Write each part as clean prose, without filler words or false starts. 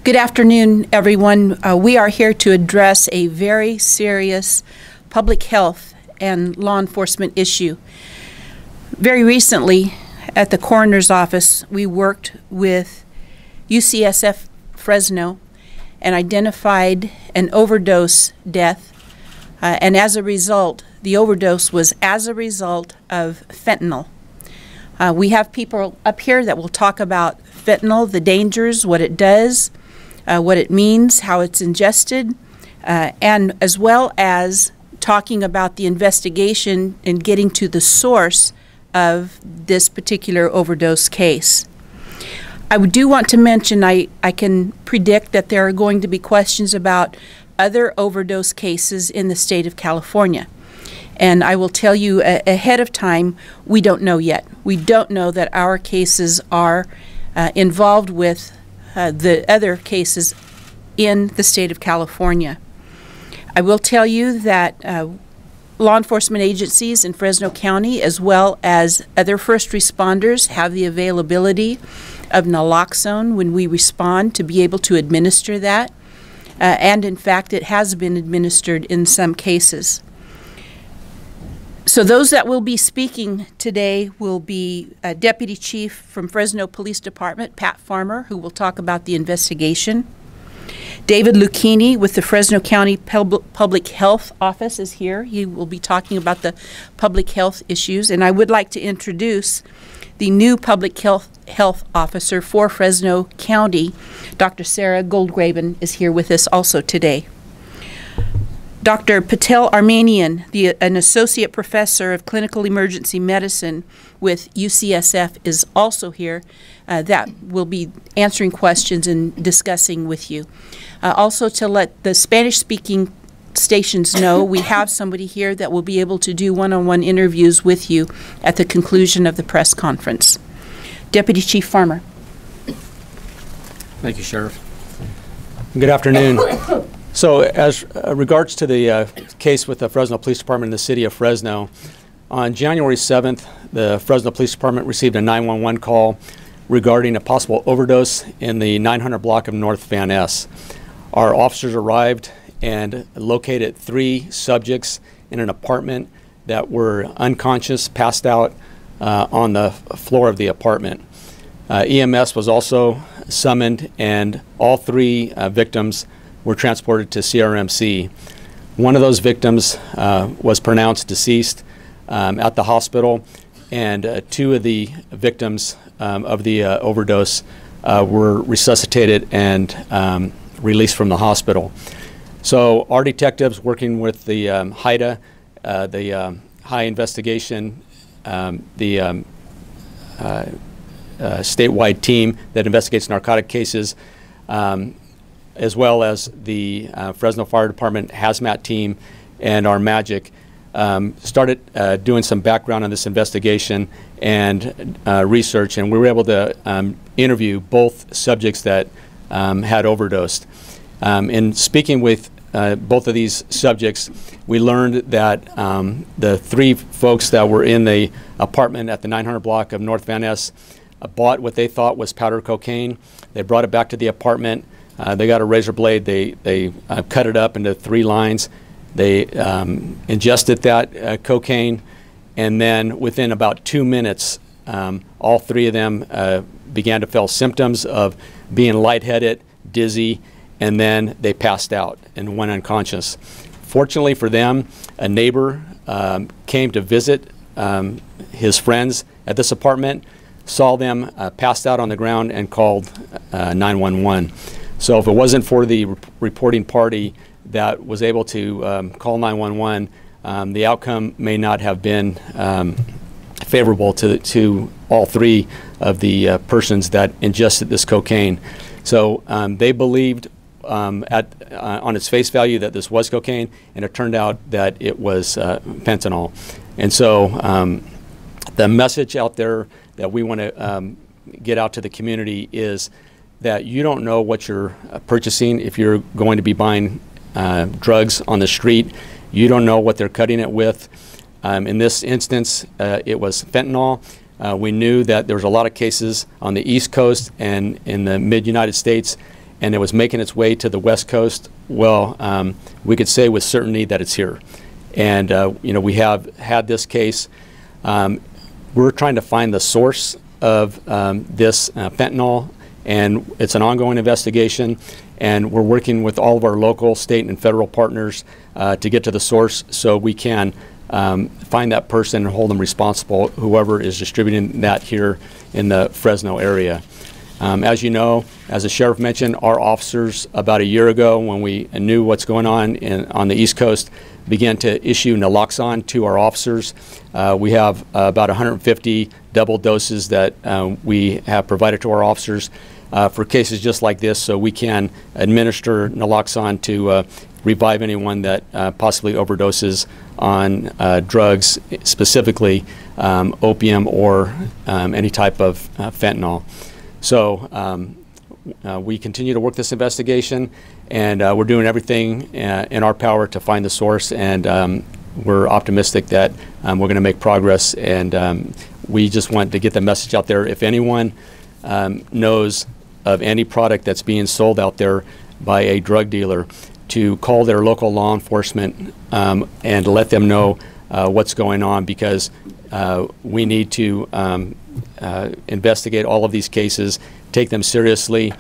Good afternoon, everyone. We are here to address a very serious public health and law enforcement issue. Very recently, at the Coroner's office, we worked with UCSF Fresno and identified an overdose death, and as a result, the overdose was as a result of fentanyl. We have people up here that will talk about fentanyl, the dangers, what it does, what it means, how it's ingested, and as well as talking about the investigation and getting to the source of this particular overdose case. I do want to mention I can predict that there are going to be questions about other overdose cases in the state of California. And I will tell you ahead of time, we don't know yet. We don't know that our cases are involved with the other cases in the state of California. I will tell you that law enforcement agencies in Fresno County, as well as other first responders, have the availability of naloxone when we respond to be able to administer that. And in fact, it has been administered in some cases. So those that will be speaking today will be Deputy Chief from Fresno Police Department, Pat Farmer, who will talk about the investigation. David Lucchini with the Fresno County Public Health Office is here. He will be talking about the public health issues. And I would like to introduce the new Public Health Officer for Fresno County. Dr. Sarah Goldgraben is here with us also today. Dr. Patel Armenian, an Associate Professor of Clinical Emergency Medicine with UCSF, is also here. That will be answering questions and discussing with you. Also, to let the Spanish-speaking stations know, we have somebody here that will be able to do one-on-one interviews with you at the conclusion of the press conference. Deputy Chief Farmer. Thank you, Sheriff. Good afternoon. So as regards to the case with the Fresno Police Department in the city of Fresno, on January 7th, the Fresno Police Department received a 911 call regarding a possible overdose in the 900 block of North Van Ness. Our officers arrived and located 3 subjects in an apartment that were unconscious, passed out on the floor of the apartment. EMS was also summoned, and all 3 victims were transported to CRMC. One of those victims was pronounced deceased at the hospital, and 2 of the victims of the overdose were resuscitated and released from the hospital. So our detectives, working with the HIDA, the High Investigation, the statewide team that investigates narcotic cases, as well as the Fresno Fire Department hazmat team and our MAGIC, started doing some background on this investigation and research, and we were able to interview both subjects that had overdosed. In speaking with both of these subjects, we learned that the 3 folks that were in the apartment at the 900 block of North Van Ness bought what they thought was powder cocaine. They brought it back to the apartment. They got a razor blade. They cut it up into 3 lines. They ingested that cocaine, and then within about 2 minutes, all 3 of them began to feel symptoms of being lightheaded, dizzy, and then they passed out and went unconscious. Fortunately for them, a neighbor came to visit his friends at this apartment, saw them passed out on the ground, and called 911. So if it wasn't for the reporting party that was able to call 911, the outcome may not have been favorable to all 3 of the persons that ingested this cocaine. So they believed on its face value that this was cocaine, and it turned out that it was fentanyl. And so the message out there that we want to get out to the community is that you don't know what you're purchasing if you're going to be buying drugs on the street. You don't know what they're cutting it with. In this instance, it was fentanyl. We knew that there was a lot of cases on the East Coast and in the mid-United States, and it was making its way to the West Coast, well, we could say with certainty that it's here. And we have had this case. We're trying to find the source of this fentanyl, and it's an ongoing investigation. And we're working with all of our local, state, and federal partners to get to the source so we can find that person and hold them responsible, whoever is distributing that here in the Fresno area. As you know, as the sheriff mentioned, our officers about a year ago, when we knew what's going on on the East Coast, began to issue naloxone to our officers. We have about 150 double doses that we have provided to our officers for cases just like this, so we can administer naloxone to revive anyone that possibly overdoses on drugs, specifically opium or any type of fentanyl. So we continue to work this investigation, and we're doing everything in our power to find the source, and we're optimistic that we're going to make progress, and we just want to get the message out there. If anyone knows of any product that's being sold out there by a drug dealer, to call their local law enforcement and let them know what's going on, because we need to investigate all of these cases, take them seriously,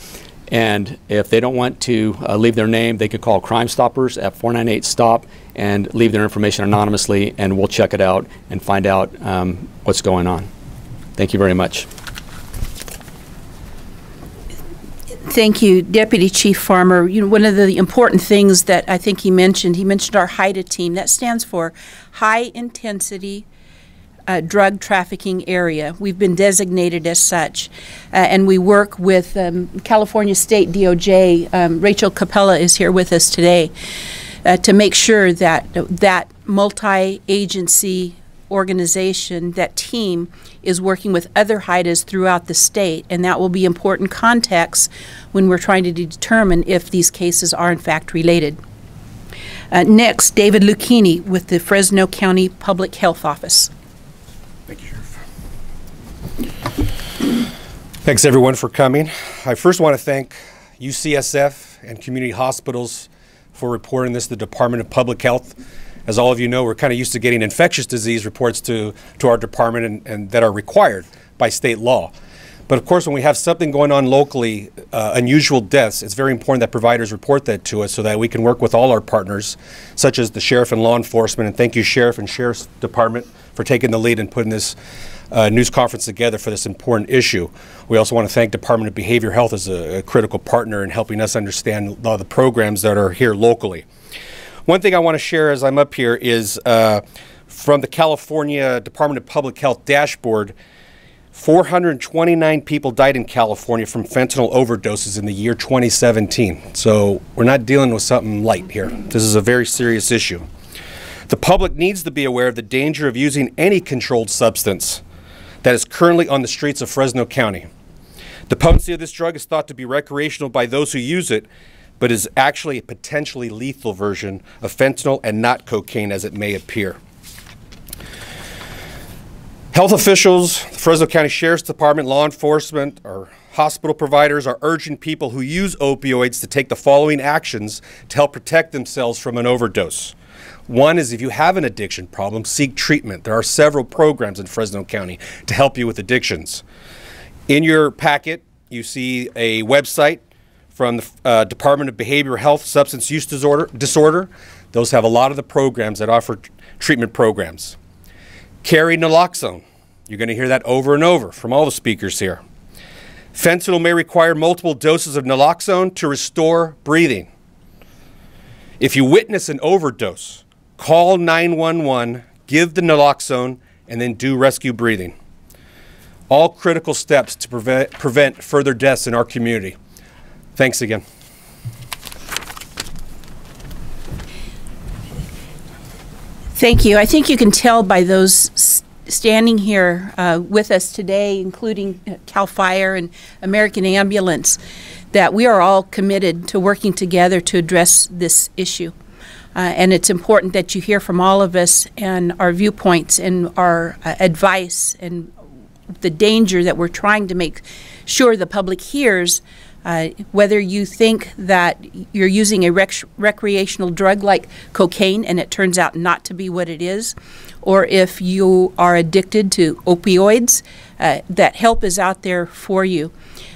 and if they don't want to leave their name, they could call Crime Stoppers at 498-STOP and leave their information anonymously, and we'll check it out and find out what's going on. Thank you very much. Thank you, Deputy Chief Farmer. One of the important things that I think he mentioned our HIDA team. That stands for High Intensity Drug Trafficking Area. We've been designated as such, and we work with California State DOJ. Rachel Capella is here with us today to make sure that that multi-agency organization, that team, is working with other HIDAs throughout the state, and that will be important context when we're trying to determine if these cases are in fact related. Next, David Lucchini with the Fresno County Public Health Office. Thank you, Sheriff. Thanks everyone for coming. I first want to thank UCSF and community hospitals for reporting this to the Department of Public Health. As all of you know, we're kind of used to getting infectious disease reports to our department and that are required by state law. But of course, when we have something going on locally, unusual deaths, it's very important that providers report that to us so that we can work with all our partners, such as the sheriff and law enforcement. And thank you, Sheriff and Sheriff's Department, for taking the lead and putting this news conference together for this important issue. We also want to thank Department of Behavioral Health as a critical partner in helping us understand a lot of the programs that are here locally. One thing I want to share as I'm up here is from the California Department of Public Health dashboard. 429 people died in California from fentanyl overdoses in the year 2017. So we're not dealing with something light here. This is a very serious issue. The public needs to be aware of the danger of using any controlled substance that is currently on the streets of Fresno County. The potency of this drug is thought to be recreational by those who use it, but is actually a potentially lethal version of fentanyl and not cocaine as it may appear. Health officials, the Fresno County Sheriff's Department, law enforcement, or hospital providers are urging people who use opioids to take the following actions to help protect themselves from an overdose. One is, if you have an addiction problem, seek treatment. There are several programs in Fresno County to help you with addictions. In your packet, you see a website from the Department of Behavioral Health, Substance Use Disorder. Those have a lot of the programs that offer treatment programs. Carry naloxone. You're going to hear that over and over from all the speakers here. Fentanyl may require multiple doses of naloxone to restore breathing. If you witness an overdose, call 911, give the naloxone, and then do rescue breathing. All critical steps to prevent further deaths in our community. Thanks again. Thank you. I think you can tell by those standing here with us today, including CAL FIRE and American Ambulance, that we are all committed to working together to address this issue. And it's important that you hear from all of us and our viewpoints and our advice and the danger that we're trying to make sure the public hears Whether you think that you're using a recreational drug like cocaine and it turns out not to be what it is, or if you are addicted to opioids, that help is out there for you.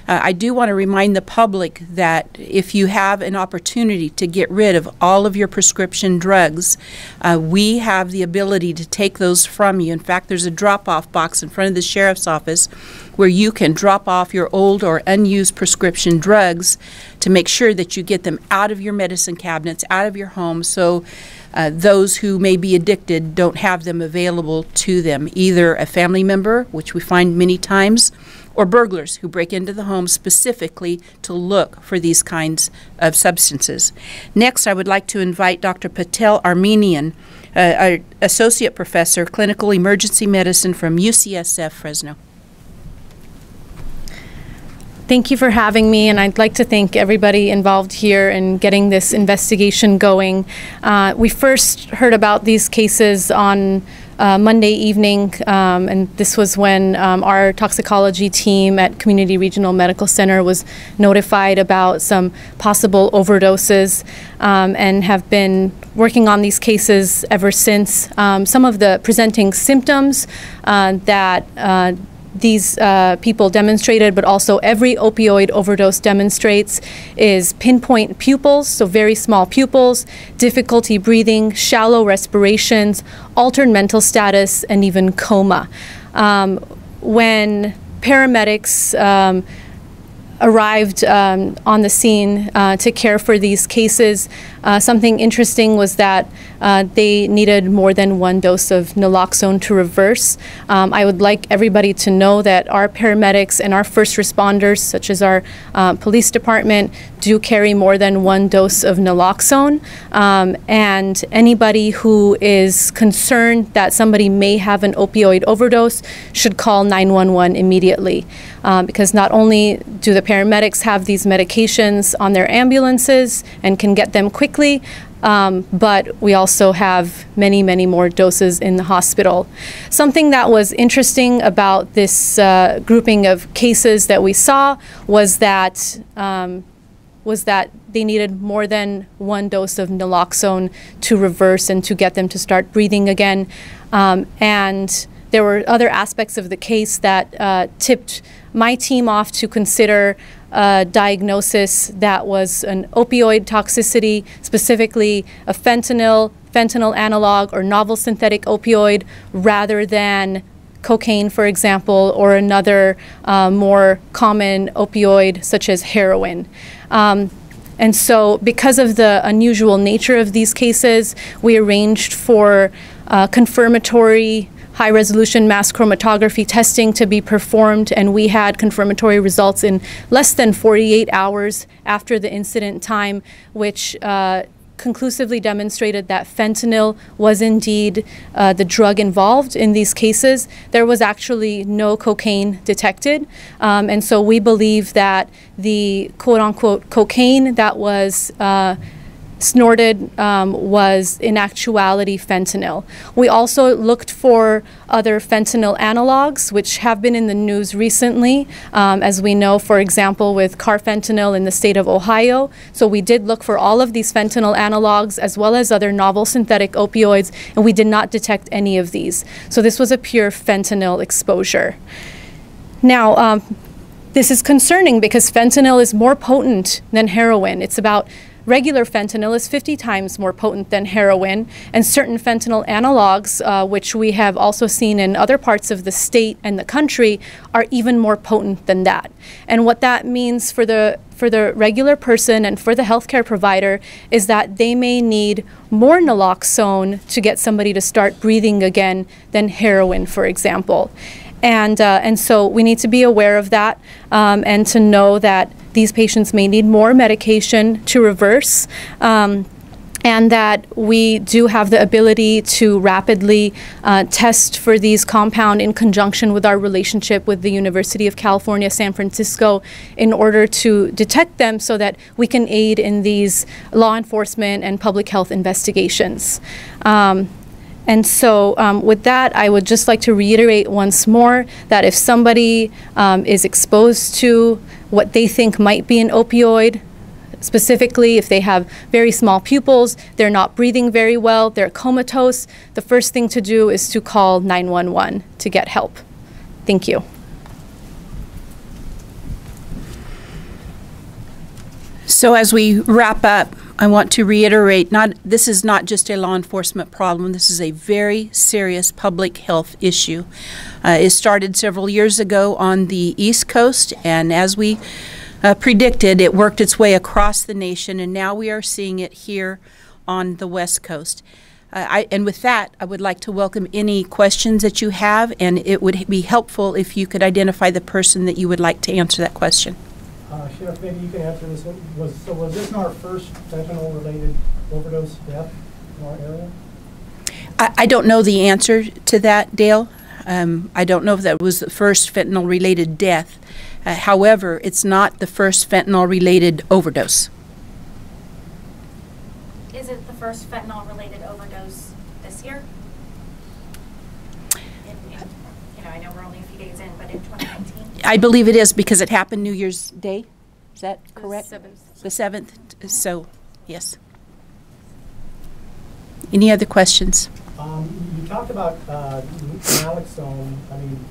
I do want to remind the public that if you have an opportunity to get rid of all of your prescription drugs, we have the ability to take those from you. In fact, there's a drop-off box in front of the sheriff's office where you can drop off your old or unused prescription drugs to make sure that you get them out of your medicine cabinets, out of your home, so those who may be addicted don't have them available to them, either a family member, which we find many times, or burglars who break into the home specifically to look for these kinds of substances. Next, I would like to invite Dr. Patel Armenian, Associate Professor, Clinical Emergency Medicine from UCSF Fresno. Thank you for having me, and I'd like to thank everybody involved here in getting this investigation going. We first heard about these cases on Monday evening, and this was when our toxicology team at Community Regional Medical Center was notified about some possible overdoses, and have been working on these cases ever since. Some of the presenting symptoms that these people demonstrated, but also every opioid overdose demonstrates, is pinpoint pupils, so very small pupils, difficulty breathing, shallow respirations, altered mental status, and even coma. When paramedics arrived on the scene to care for these cases, something interesting was that they needed more than one dose of naloxone to reverse. I would like everybody to know that our paramedics and our first responders, such as our police department, do carry more than one dose of naloxone. And anybody who is concerned that somebody may have an opioid overdose should call 911 immediately. Because not only do the paramedics have these medications on their ambulances and can get them quickly, but we also have many, many more doses in the hospital. Something that was interesting about this grouping of cases that we saw was that they needed more than one dose of naloxone to reverse and to get them to start breathing again. And there were other aspects of the case that tipped my team off to consider a diagnosis that was an opioid toxicity, specifically a fentanyl analog or novel synthetic opioid, rather than cocaine, for example, or another more common opioid such as heroin. And so because of the unusual nature of these cases, we arranged for confirmatory high-resolution mass chromatography testing to be performed, and we had confirmatory results in less than 48 hours after the incident time, which conclusively demonstrated that fentanyl was indeed the drug involved in these cases. There was actually no cocaine detected, and so we believe that the quote-unquote cocaine that was snorted was in actuality fentanyl. We also looked for other fentanyl analogs, which have been in the news recently, as we know, for example, with carfentanil in the state of Ohio. So we did look for all of these fentanyl analogs as well as other novel synthetic opioids, and we did not detect any of these. So this was a pure fentanyl exposure. Now, this is concerning because fentanyl is more potent than heroin. It's about Regular fentanyl is 50 times more potent than heroin, and certain fentanyl analogs, which we have also seen in other parts of the state and the country, are even more potent than that. And what that means for the regular person and for the healthcare provider is that they may need more naloxone to get somebody to start breathing again than heroin, for example. And so we need to be aware of that and to know that these patients may need more medication to reverse, and that we do have the ability to rapidly test for these compounds in conjunction with our relationship with the University of California, San Francisco, in order to detect them so that we can aid in these law enforcement and public health investigations. And so with that, I would just like to reiterate once more that if somebody is exposed to what they think might be an opioid. Specifically, if they have very small pupils, they're not breathing very well, they're comatose, the first thing to do is to call 911 to get help. Thank you. So as we wrap up, I want to reiterate, this is not just a law enforcement problem. This is a very serious public health issue. It started several years ago on the East Coast, and as we predicted, it worked its way across the nation, and now we are seeing it here on the West Coast. And with that, I would like to welcome any questions that you have, and it would be helpful if you could identify the person that you would like to answer that question. Sheriff, maybe you can answer this one. Was this our first fentanyl-related overdose death in our area? I don't know the answer to that, Dale. I don't know if that was the first fentanyl-related death. However, it's not the first fentanyl-related overdose. Is it the first fentanyl-related overdose this year? I know we're only a few days in, but in 2019? I believe it is because it happened New Year's Day. Is that correct? The 7th. The 7th. So, yes. Any other questions? You talked about naloxone. I mean,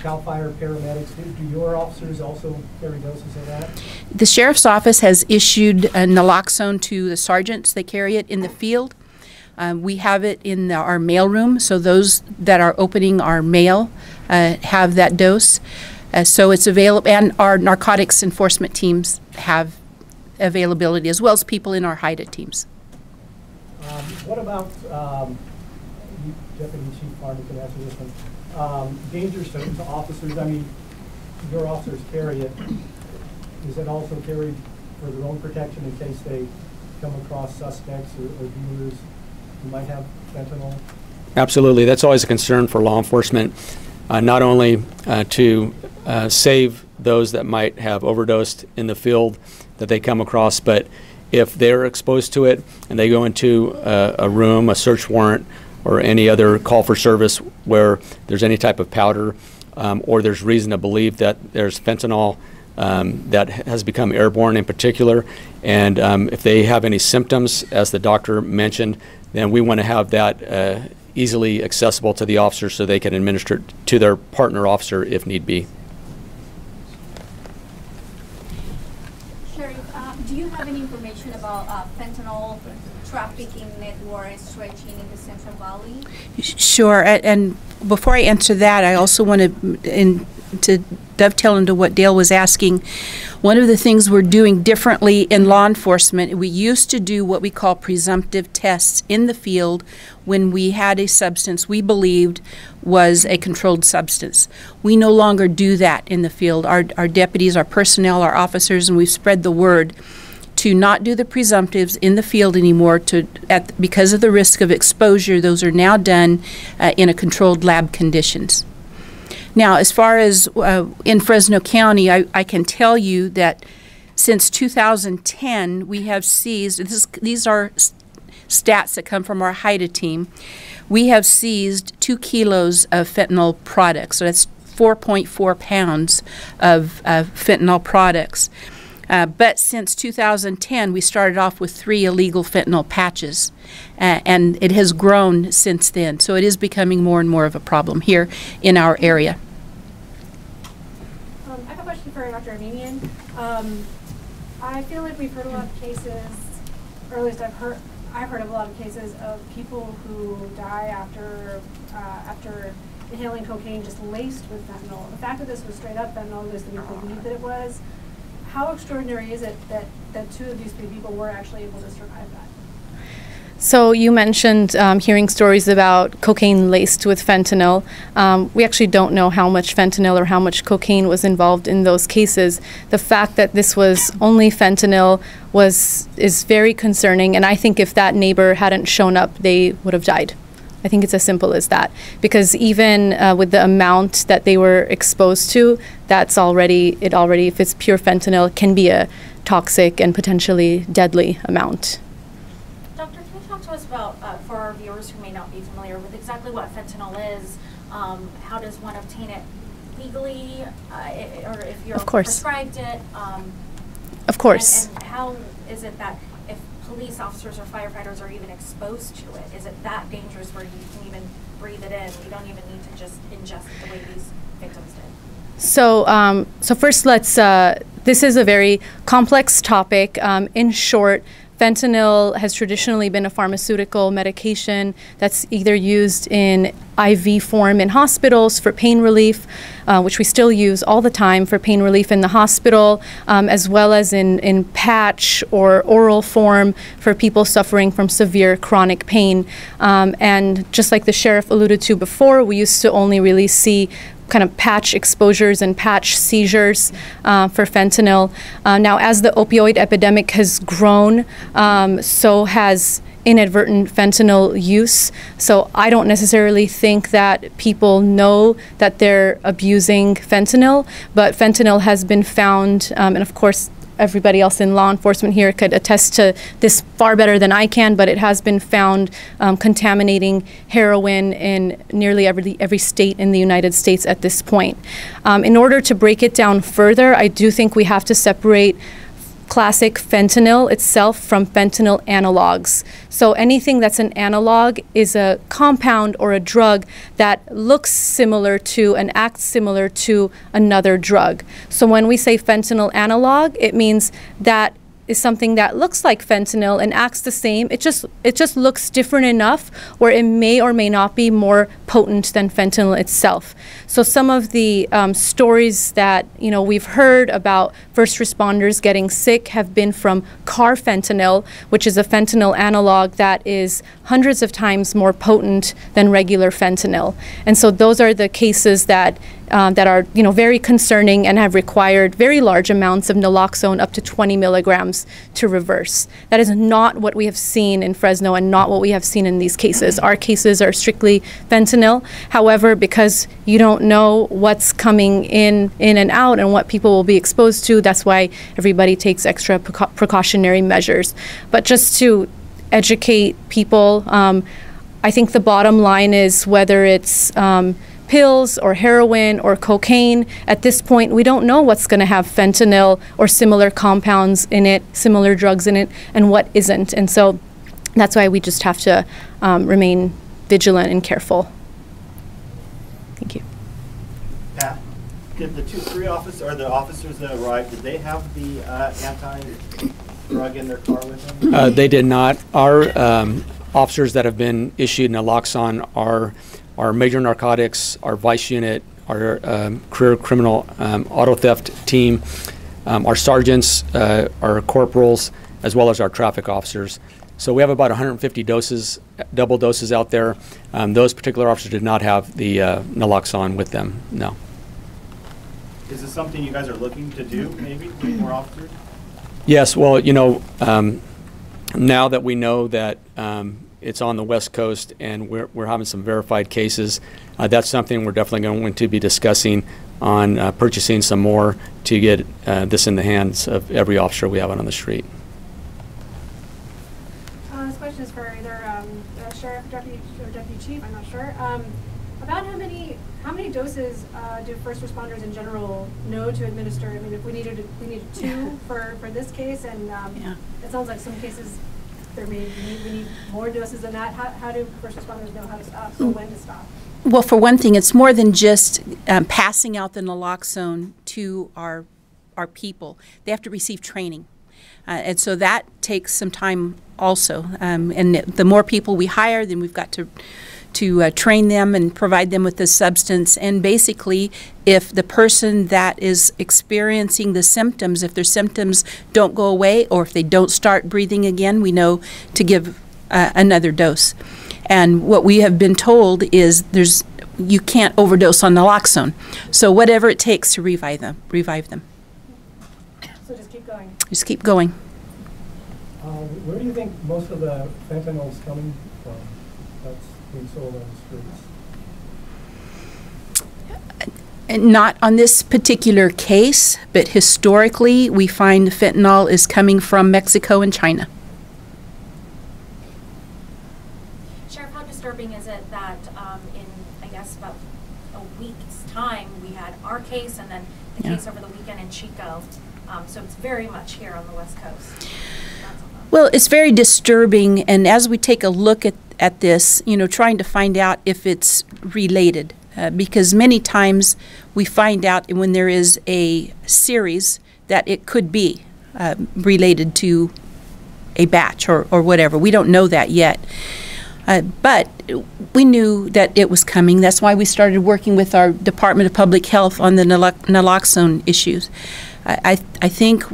CAL FIRE paramedics. Do your officers also carry doses of that? The sheriff's office has issued naloxone to the sergeants. They carry it in the field. We have it in our mailroom, so those that are opening our mail have that dose. So it's available, and our narcotics enforcement teams have availability, as well as people in our HIDA teams. What about, Deputy Chief Martin can answer this one, dangers to officers? I mean, your officers carry it. Is it also carried for their own protection in case they come across suspects or dealers who might have fentanyl? Absolutely. That's always a concern for law enforcement, not only to save those that might have overdosed in the field that they come across, but if they're exposed to it and they go into a room, a search warrant, or any other call for service where there's any type of powder or there's reason to believe that there's fentanyl that has become airborne in particular, and if they have any symptoms, as the doctor mentioned, then we want to have that easily accessible to the officer so they can administer it to their partner officer if need be. Sheriff, do you have any information about fentanyl trafficking network stretching in the Central Valley? Sure, and before I answer that, I also want to dovetail into what Dale was asking. One of the things we're doing differently in law enforcement, we used to do what we call presumptive tests in the field when we had a substance we believed was a controlled substance. We no longer do that in the field. Our deputies, our personnel, our officers, and we've spread the word to not do the presumptives in the field anymore because of the risk of exposure. Those are now done in a controlled lab conditions. Now, as far as in Fresno County, I can tell you that since 2010, we have seized, these are stats that come from our HIDA team, we have seized 2 kilos of fentanyl products. So that's 4.4 pounds of fentanyl products. But since 2010, we started off with 3 illegal fentanyl patches, and it has grown since then. So it is becoming more and more of a problem here in our area. I have a question for Dr. Armenian. I feel like we've heard a lot of cases, or at least I've heard of a lot of cases of people who die after inhaling cocaine just laced with fentanyl. The fact that this was straight up fentanyl is that we believe that it was. How extraordinary is it that 2 of these 3 people were actually able to survive that? So you mentioned hearing stories about cocaine laced with fentanyl. We actually don't know how much fentanyl or how much cocaine was involved in those cases. The fact that this was only fentanyl is very concerning, and I think if that neighbor hadn't shown up, they would have died. I think it's as simple as that, because even with the amount that they were exposed to, that's already, if it's pure fentanyl, it can be a toxic and potentially deadly amount. Doctor, can you talk to us about, for our viewers who may not be familiar with exactly what fentanyl is, how does one obtain it legally, or if you're Of course. prescribed it? Of course. And how is it that if police officers or firefighters are even exposed to it, is it that dangerous where you can even breathe it in? You don't even need to just ingest it the way these victims did. So, so first, this is a very complex topic. In short, fentanyl has traditionally been a pharmaceutical medication that's either used in IV form in hospitals for pain relief, which we still use all the time for pain relief in the hospital, as well as in patch or oral form for people suffering from severe chronic pain. And just like the sheriff alluded to before, we used to only really see kind of patch exposures and patch seizures for fentanyl. Now, as the opioid epidemic has grown, so has inadvertent fentanyl use. So I don't necessarily think that people know that they're abusing fentanyl, but fentanyl has been found, and of course, everybody else in law enforcement here could attest to this far better than I can, but it has been found contaminating heroin in nearly every state in the United States at this point. In order to break it down further, I do think we have to separate classic fentanyl itself from fentanyl analogs. So anything that's an analog is a compound or a drug that looks similar to and acts similar to another drug. So when we say fentanyl analog, it means that is something that looks like fentanyl and acts the same. It just looks different enough where it may or may not be more potent than fentanyl itself. So some of the stories that we've heard about first responders getting sick have been from carfentanil, which is a fentanyl analog that is hundreds of times more potent than regular fentanyl. And so those are the cases that are very concerning and have required very large amounts of naloxone, up to 20 milligrams, to reverse. That is not what we have seen in Fresno and not what we have seen in these cases. Our cases are strictly fentanyl. However, because you don't know what's coming in and out and what people will be exposed to, that's why everybody takes extra precautionary measures. But just to educate people, I think the bottom line is whether it's pills or heroin or cocaine, at this point we don't know what's going to have fentanyl or similar compounds in it, similar drugs in it, and what isn't. And so that's why we just have to remain vigilant and careful. Thank you. Pat, did the officers that arrived, did they have the anti-drug in their car with them? They did not. Our officers that have been issued naloxone are our major narcotics, our vice unit, our career criminal auto theft team, our sergeants, our corporals, as well as our traffic officers. So we have about 150 doses, double doses out there. Those particular officers did not have the naloxone with them, no. Is this something you guys are looking to do, maybe, to get more officers? Yes, well, now that we know that it's on the West Coast and we're having some verified cases, that's something we're definitely going to be discussing on purchasing some more to get this in the hands of every officer we have out on the street. This question is for either the sheriff, deputy, or deputy chief, I'm not sure. About how many doses do first responders in general know to administer? I mean, if we needed 2 for this case, and it sounds like some cases we need more doses than that. How do first responders know how to stop, or when to stop? Well, for one thing, it's more than just passing out the naloxone to our people. They have to receive training. And so that takes some time also. And the more people we hire, then we've got to train them and provide them with the substance. And basically, if the person that is experiencing the symptoms, if their symptoms don't go away or if they don't start breathing again, we know to give another dose. And what we have been told is you can't overdose on naloxone. So whatever it takes to revive them. So just keep going. Just keep going. Where do you think most of the fentanyl is coming from that's being sold on the streets? Not on this particular case, but historically we find fentanyl is coming from Mexico and China. Sheriff, how disturbing is it that in, I guess, about a week's time, we had our case and then the case over the weekend in Chico. So it's very much here on the West Coast. Well, it's very disturbing, and as we take a look at this, you know, trying to find out if it's related, because many times we find out when there is a series that it could be related to a batch or whatever. We don't know that yet. But we knew that it was coming. That's why we started working with our Department of Public Health on the naloxone issues. I think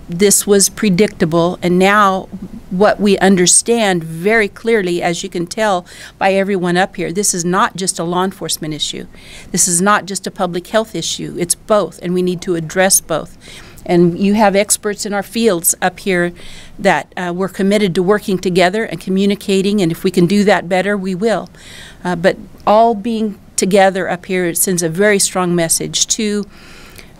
this was predictable, and now what we understand very clearly, as you can tell by everyone up here, this is not just a law enforcement issue. This is not just a public health issue. It's both, and we need to address both. And you have experts in our fields up here that we're committed to working together and communicating, and if we can do that better, we will. But all being together up here, it sends a very strong message to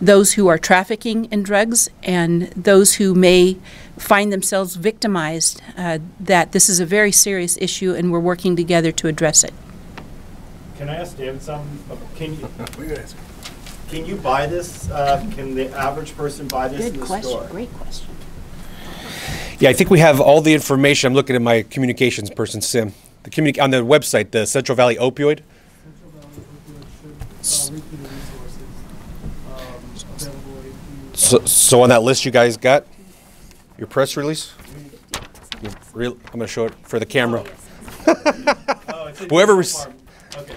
those who are trafficking in drugs and those who may find themselves victimized, that this is a very serious issue and we're working together to address it. Can I ask David something? Can you buy this? Can the average person buy this in the store? Great question. Yeah, I think we have all the information. I'm looking at my communications person, Sim. On the website, the Central Valley Opioid. Central Valley Opioid should read through the resources available. So on that list you guys got your press release? I'm going to show it for the camera. Whoever. Okay.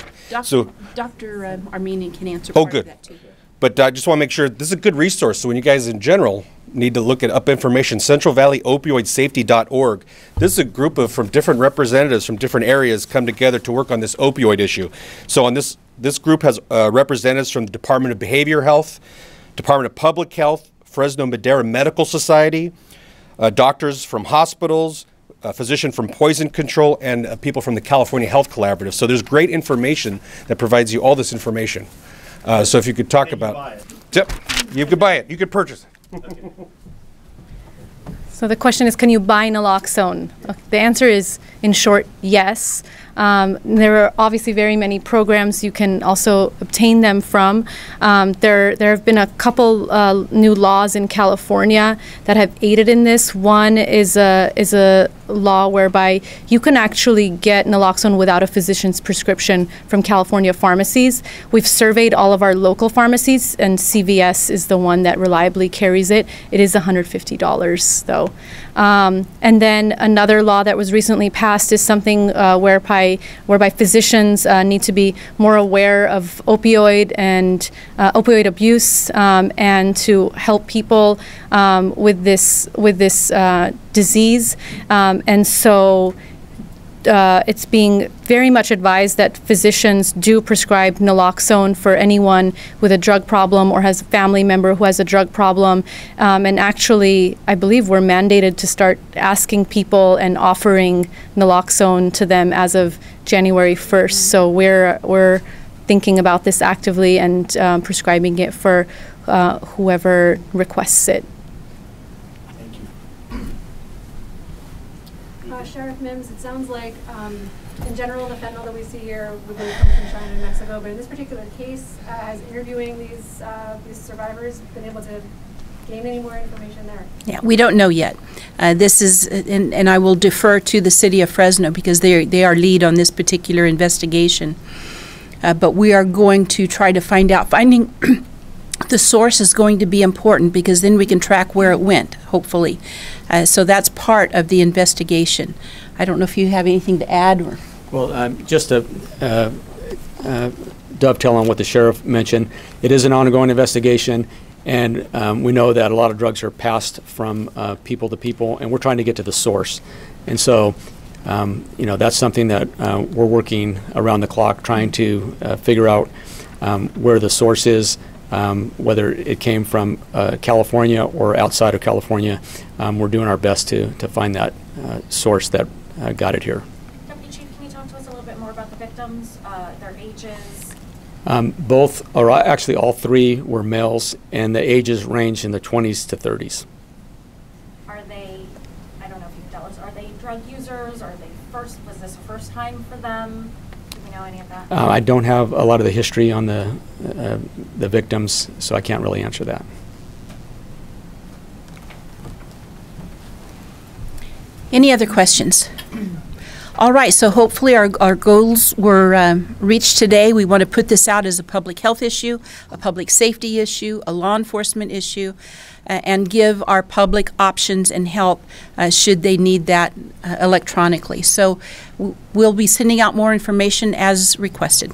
Dr. Armenian can answer part of that too. But I just want to make sure this is a good resource. So when you guys in general need to look at up information, centralvalleyopioidsafety.org. This is a group from different representatives from different areas come together to work on this opioid issue. So on this group has representatives from the Department of Behavioral Health, Department of Public Health, Fresno Madera Medical Society, doctors from hospitals, a physician from Poison Control, and people from the California Health Collaborative. So there's great information that provides you all this information. So if you could talk about... Yep, you could buy it. You could purchase it. Okay. So the question is, can you buy naloxone? The answer is, in short, yes. There are obviously very many programs you can also obtain them from. There have been a couple new laws in California that have aided in this. One is a law whereby you can actually get naloxone without a physician's prescription from California pharmacies. We've surveyed all of our local pharmacies, and CVS is the one that reliably carries it. It is $150 though. And then another law that was recently passed is something whereby physicians need to be more aware of opioid and opioid abuse, and to help people with this disease. And so it's being very much advised that physicians do prescribe naloxone for anyone with a drug problem or has a family member who has a drug problem. And actually, I believe we're mandated to start asking people and offering naloxone to them as of January 1st. So we're thinking about this actively and prescribing it for whoever requests it. Sheriff Mims, it sounds like, in general, the fentanyl that we see here would really come from China and Mexico, but in this particular case, has interviewing these survivors been able to gain any more information there? Yeah, we don't know yet. This is, and I will defer to the city of Fresno because they are lead on this particular investigation. But we are going to try to find out. Finding the source is going to be important because then we can track where it went, hopefully. So that's part of the investigation. I don't know if you have anything to add. Or well, just to dovetail on what the sheriff mentioned, it is an ongoing investigation, and we know that a lot of drugs are passed from people to people, and we're trying to get to the source. And so, you know, that's something that we're working around the clock trying to figure out where the source is. Whether it came from California or outside of California, we're doing our best to find that source that got it here. Deputy Chief, can you talk to us a little bit more about the victims, their ages? Both, or actually all three, were males, and the ages range in the 20s to 30s. Are they, I don't know if you can tell us, are they drug users? Was this a first time for them? Do we know any of that? I don't have a lot of the history on the victims, so I can't really answer that. Any other questions? All right, so hopefully our goals were reached today. We want to put this out as a public health issue, a public safety issue, a law enforcement issue, and give our public options and help should they need that electronically. So we'll be sending out more information as requested.